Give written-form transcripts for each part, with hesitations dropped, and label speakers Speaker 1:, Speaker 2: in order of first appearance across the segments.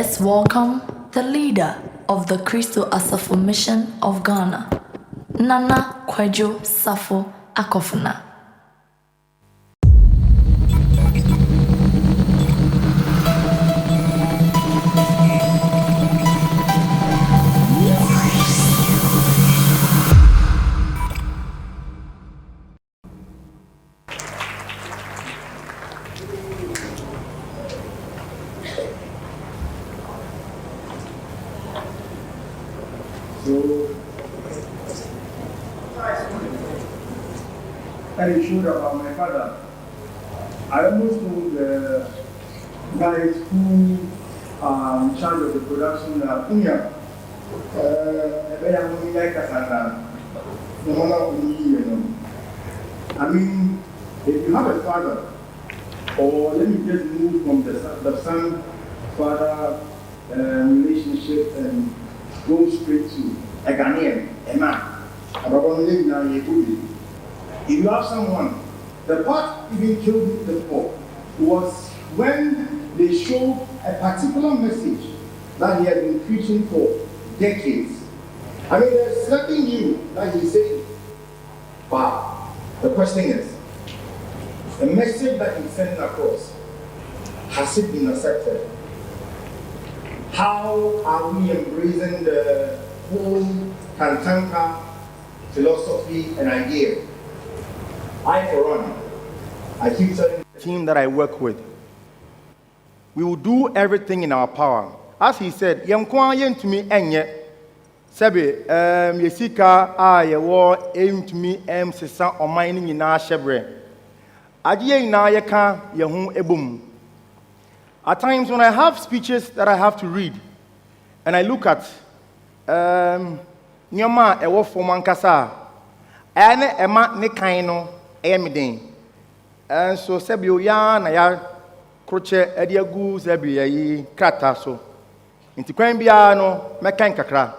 Speaker 1: Let's welcome the leader of the Kristo Asafo mission of Ghana, Nana Kwadwo Safo Akofena.
Speaker 2: I showed about my father. I almost told the guys who are in charge of the production that I mean, if you have a father, or let me just move from the son-father relationship and go straight to a Ghanaian, a man. If you have someone, the part even killed me before was when they showed a particular message that he had been preaching for decades. I mean, there's nothing new that he's saying. But the question is, the message that he's sending across, has it been accepted? How are we embracing the whole Kantanka philosophy and idea? I keep telling the team that I work with, we will do everything in our power. As he said, Yamkwa yen to me enye sebe yesika yewo aim to me sesa o mining in our shebre. Ajiye ina yeka yehu ebum. At times when I have speeches that I have to read, and I look at nyoma ewo foman kasa ene ema ne kan no and so Sebio Yan, I are Croce, Ediagu, Zebi, Krata, so. Into Quambiano, Mekankakra.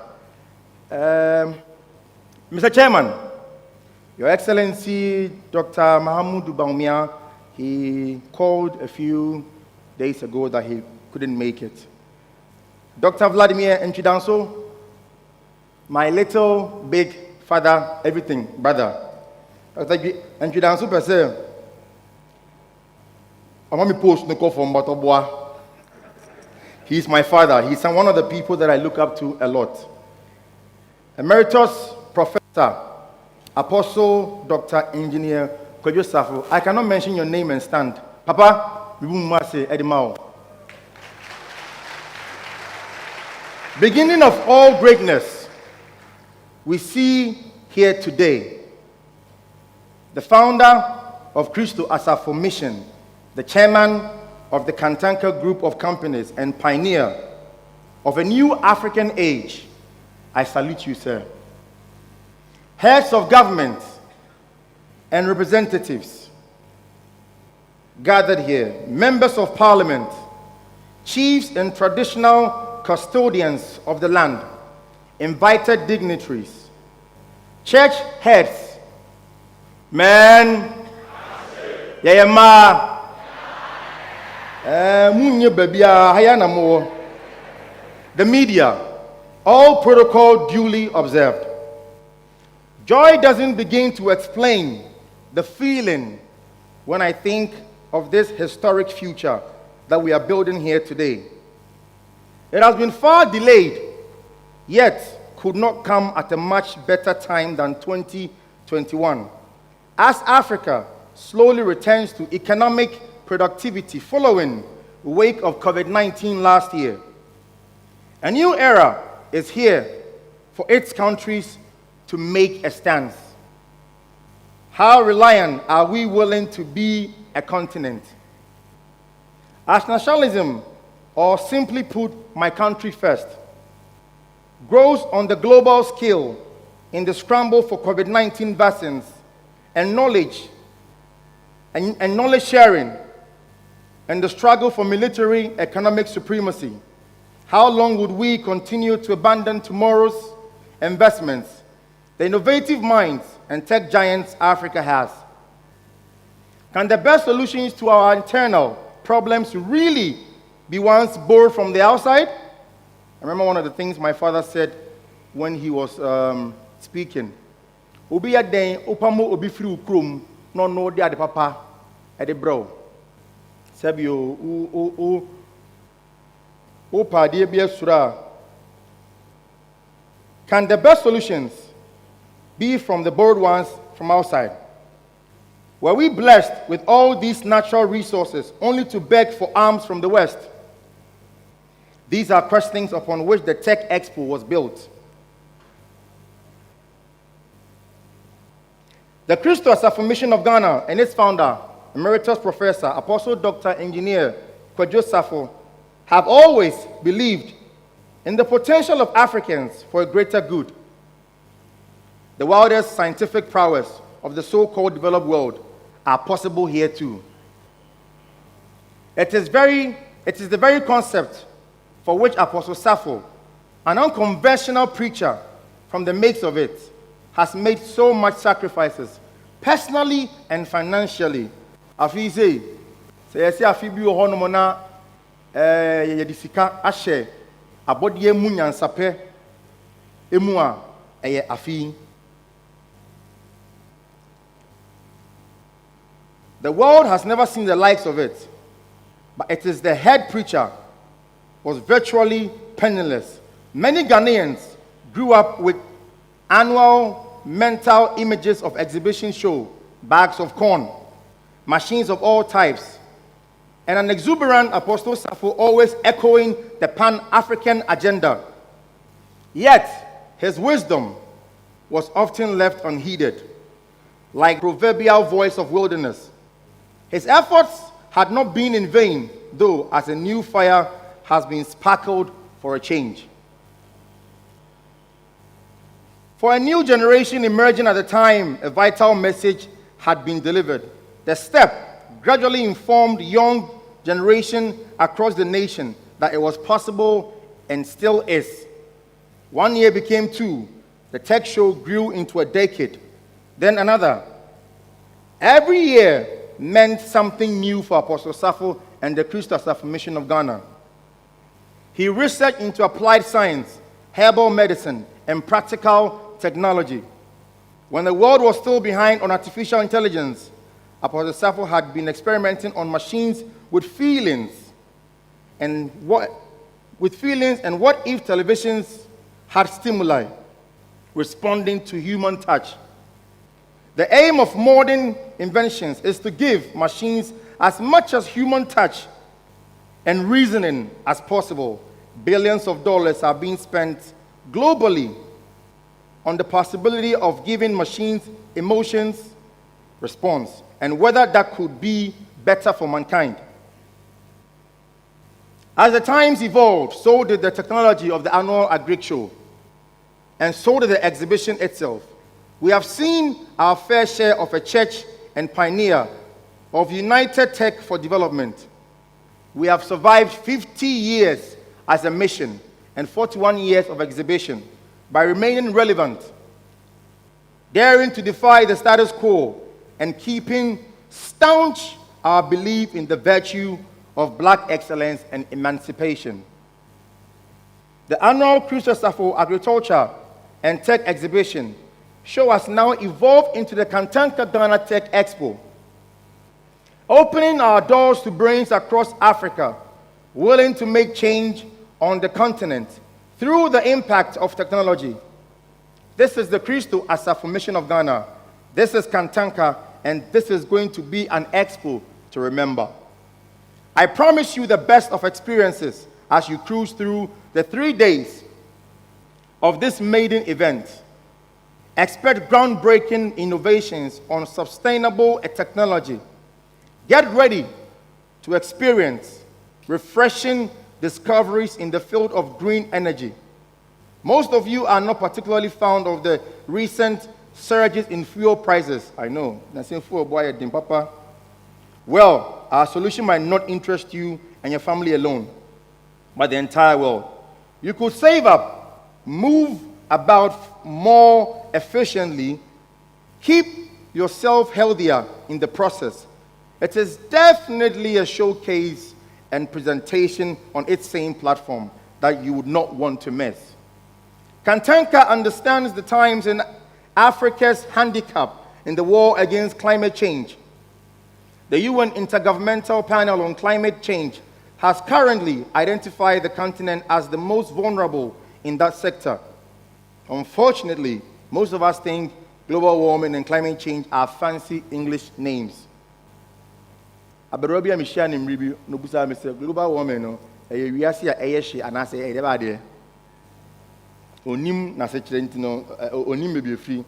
Speaker 2: Mr. Chairman, Your Excellency, Dr. Mahamudu Baumia, he called a few days ago that he couldn't make it. Dr. Vladimir Enchidanso, my little big father, everything, brother. And you dance super say, I want me post no call from Batoboa. He's my father. He's one of the people that I look up to a lot. Emeritus Professor, Apostle Dr. Engineer Kwadwo Safo. I cannot mention your name and stand. Papa, we won't say Edimao. Beginning of all greatness, we see here today the founder of Kristo Asafo Mission, the chairman of the Kantanka group of companies and pioneer of a new African age. I salute you, sir. Heads of government and representatives gathered here, members of parliament, chiefs and traditional custodians of the land, invited dignitaries, church heads, man, yeah, ma, the media, all protocol duly observed. Joy doesn't begin to explain the feeling when I think of this historic future that we are building here today. It has been far delayed, yet could not come at a much better time than 2021. As Africa slowly returns to economic productivity following the wake of COVID-19 last year, a new era is here for its countries to make a stance. How reliant are we willing to be a continent? As nationalism, or simply put, my country first, grows on the global scale in the scramble for COVID-19 vaccines, and knowledge sharing, and the struggle for military economic supremacy, how long would we continue to abandon tomorrow's investments, the innovative minds and tech giants Africa has? Can the best solutions to our internal problems really be once borrowed from the outside? I remember one of the things my father said when he was speaking. Obi aden opamo obi firi ukrom no de ade papa e de bro. Sabi o pade bia sura. Can the best solutions be from the borrowed ones from outside? Were we blessed with all these natural resources only to beg for alms from the West? These are questions upon which the Tech Expo was built. The Kristo Asafo Mission of Ghana and its founder, Emeritus Professor, Apostle Dr. Engineer Kwadwo Safo, have always believed in the potential of Africans for a greater good. The wildest scientific prowess of the so-called developed world are possible here too. It is the very concept for which Apostle Safo, an unconventional preacher from the makes of it, has made so much sacrifices, personally and financially. Afi say yesi afi bi ho no mo na ye sika ahye abode emu nyansape emu a eye afi. The world has never seen the likes of it, but it is the head preacher was virtually penniless. Many Ghanaians grew up with annual mental images of exhibition show, bags of corn, machines of all types, and an exuberant Apostle Safo always echoing the Pan-African agenda. Yet, his wisdom was often left unheeded, like proverbial voice of wilderness. His efforts had not been in vain, though, as a new fire has been sparkled for a change. For a new generation emerging at the time, a vital message had been delivered. The step gradually informed young generation across the nation that it was possible and still is. 1 year became 2. The tech show grew into a decade, then another. Every year meant something new for Apostle Safo and the Kristo Asafo Mission of Ghana. He researched into applied science, herbal medicine, and practical technology. When the world was still behind on artificial intelligence, Apostle Safo had been experimenting on machines with feelings. And what if televisions had stimuli responding to human touch? The aim of modern inventions is to give machines as much as human touch and reasoning as possible. Billions of dollars are being spent globally on the possibility of giving machines emotions response and whether that could be better for mankind. As the times evolved, so did the technology of the annual Agric Show, and so did the exhibition itself. We have seen our fair share of a church and pioneer of United Tech for Development. We have survived 50 years as a mission and 41 years of exhibition by remaining relevant, daring to defy the status quo, and keeping staunch our belief in the virtue of black excellence and emancipation. The annual Kristo Asafo Agriculture and Tech Exhibition show has now evolved into the Kantanka Ghana Tech Expo, opening our doors to brains across Africa, willing to make change on the continent through the impact of technology. This is the Kristo Asafo Mission of Ghana. This is Kantanka, and this is going to be an expo to remember. I promise you the best of experiences as you cruise through the 3 days of this maiden event. Expect groundbreaking innovations on sustainable technology. Get ready to experience refreshing discoveries in the field of green energy. Most of you are not particularly fond of the recent surges in fuel prices. I know. Well, our solution might not interest you and your family alone, but the entire world. You could save up, move about more efficiently, keep yourself healthier in the process. It is definitely a showcase and presentation on its same platform that you would not want to miss. Kantanka understands the times in Africa's handicap in the war against climate change. The UN Intergovernmental Panel on Climate Change has currently identified the continent as the most vulnerable in that sector. Unfortunately, most of us think global warming and climate change are fancy English names. Aberobia Michelle in review, no busa Mr. Global warming, we are here, and I say, everybody. Onim na secretino, onim may be free.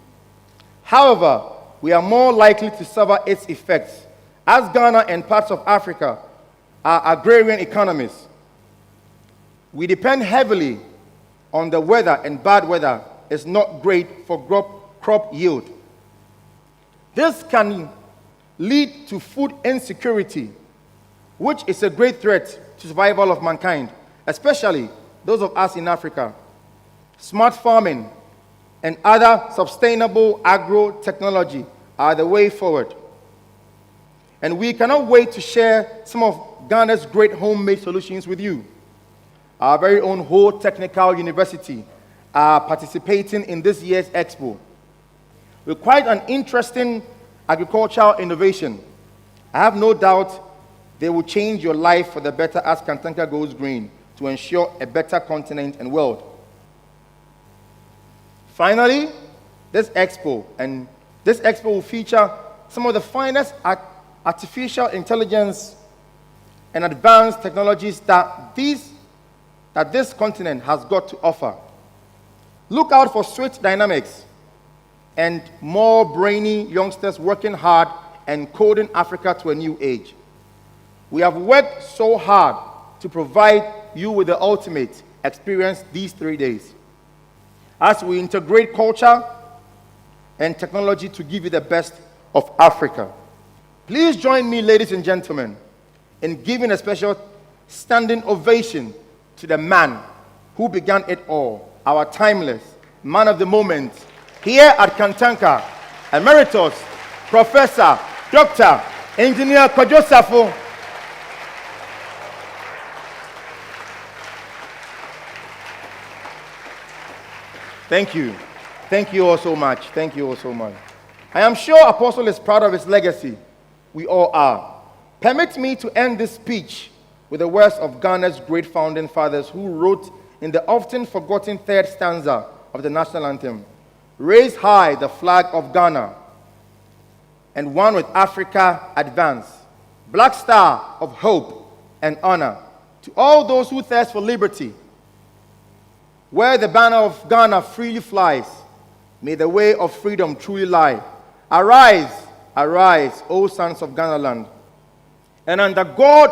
Speaker 2: However, we are more likely to suffer its effects, as Ghana and parts of Africa are agrarian economies. We depend heavily on the weather, and bad weather is not great for crop yield. This can lead to food insecurity, which is a great threat to survival of mankind, especially those of us in Africa. Smart farming and other sustainable agro-technology are the way forward. And we cannot wait to share some of Ghana's great homemade solutions with you. Our very own Ho Technical University are participating in this year's Expo with quite an interesting agricultural innovation. I have no doubt they will change your life for the better as Kantanka goes green to ensure a better continent and world. Finally, this Expo will feature some of the finest artificial intelligence and advanced technologies that this continent has got to offer. Look out for switch dynamics and more brainy youngsters working hard and coding Africa to a new age. We have worked so hard to provide you with the ultimate experience these 3 days, as we integrate culture and technology to give you the best of Africa. Please join me, ladies and gentlemen, in giving a special standing ovation to the man who began it all, our timeless man of the moment, here at Kantanka, Emeritus Professor, Dr. Engineer Kwadwo Safo. Thank you. Thank you all so much. Thank you all so much. I am sure Apostle is proud of his legacy. We all are. Permit me to end this speech with the words of Ghana's great founding fathers who wrote in the often forgotten third stanza of the national anthem, "Raise high the flag of Ghana, and one with Africa advance. Black star of hope and honor to all those who thirst for liberty. Where the banner of Ghana freely flies, may the way of freedom truly lie. Arise, arise, O sons of Ghana land, and under God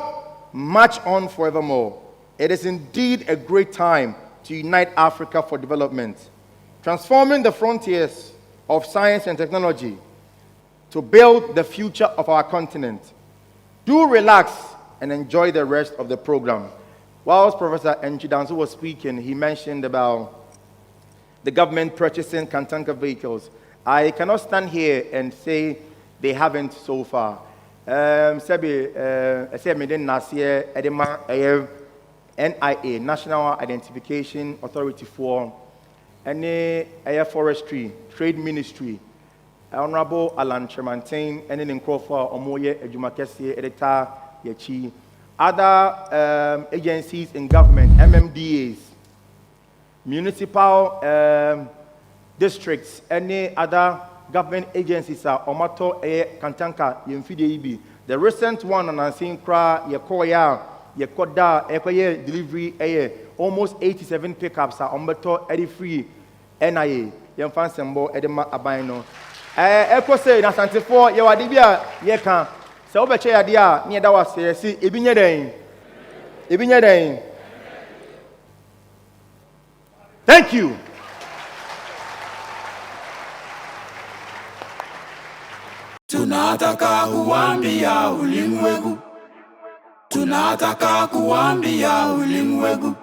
Speaker 2: march on forevermore. It is indeed a great time to unite Africa for development, transforming the frontiers of science and technology to build the future of our continent. Do relax and enjoy the rest of the program." Whilst Professor Nchidanso was speaking, he mentioned about the government purchasing Kantanka vehicles. I cannot stand here and say they haven't so far. NIA, National Identification Authority for Air Forestry, Trade Ministry, Honorable Alan Tremantain, and then Crawford Omoye Ejumakesi Editor Yachi. Other agencies in government, MMDAs, municipal districts, any other government agencies are Omato Kantanka Yemfidi. The recent one on Ansinkra, Yakoya, Yakoda, Ekoye delivery, almost 87 pickups are Ombeto Eddie Free, NIA, Yemfansembo, Edema Abino. Eko say, Nasante for Yawadibia, Yeka. So obeche ya dia ni da wase si ebinye den. Thank you.
Speaker 3: Tunataka kuambia ulimwengu. Tunataka kuambia ulimwengu.